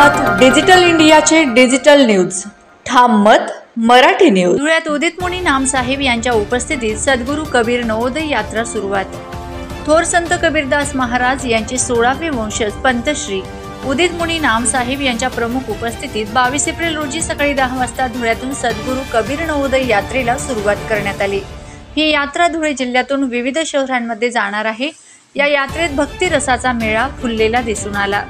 आहात डिजिटल इंडियाचे digital news ठाम मत मराठी न्यूज। धुळ्यात उदित मुनी नामसाहेब यांच्या उपस्थितीत सद्गुरू कबीर नवोदय यात्रा सुरुवात। थोर संत कबीरदास महाराज यांचे 16वे वंशज पंतश्री उदित मुनी नामसाहेब यांच्या प्रमुख उपस्थितीत 22 एप्रिल रोजी सकाळी 10 वाजता धुळ्यातून सद्गुरू कबीर नवोदय यात्रेला सुरुवात करण्यात आली। ही यात्रा धुळे जिल्ह्यातून विविध शहरांमध्ये जाणार आहे। या यात्रेत भक्ती रसाचा मेळा फुललेला दिसून आला।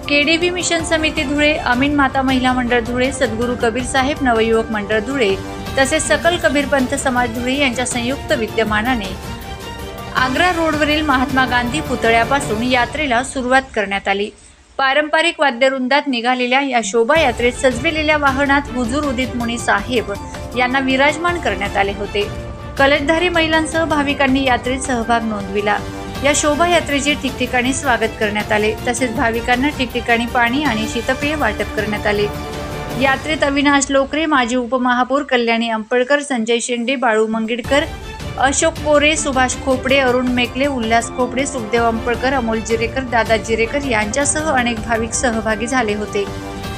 केडीव्ही मिशन समिती धुळे, अमीन माता महिला मंडळ धुळे, सद्गुरू कबीर साहेब नवयुवक मंडळ धुळे तसेच सकल कबीर पंथ समाज धुळे यांच्या संयुक्त विद्यमानाने आग्रा रोडवरील महात्मा गांधी पुतळ्यापासून यात्रेला सुरुवात करण्यात आली। पारंपरिक वाद्यवृंदात निघालेल्या या शोभायात्रेत सजविलेल्या वाहनात हुजूर उदित मुनी साहेब यांना विराजमान करण्यात आले होते। कलशधारी महिलांसह भाविकांनी यात्रेत सहभाग नोंदविला। या शोभायात्रेचे ठिकठिकाणी स्वागत करण्यात आले तसेच भाविकांना ठिकठिकाणी पाणी आणि शीतपेय वाटप करण्यात आले। यात्रेत अविनाश लोकरे, माजी उपमहापौर कल्याणी अंपळकर, संजय शेंडे, बाळू मंगिडकर, अशोक कोरे, सुभाष खोपडे, अरुण मेकले, उल्हास खोपडे, सुखदेव अंपळकर, अमोल जिरेकर, दादा जिरेकर यांच्यासह अनेक भाविक सहभागी झाले होते।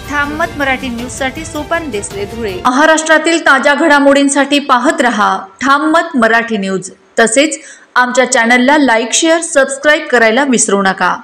ठाम मत मराठी न्यूज साठी सोपान देसले, धुळे। महाराष्ट्रातील ताज्या घडामोडींसाठी पाहत रहा ठाम मत मराठी न्यूज। तसेच आमच्या चॅनलला लाईक, शेअर, सबस्क्राईब करायला विसरू नका।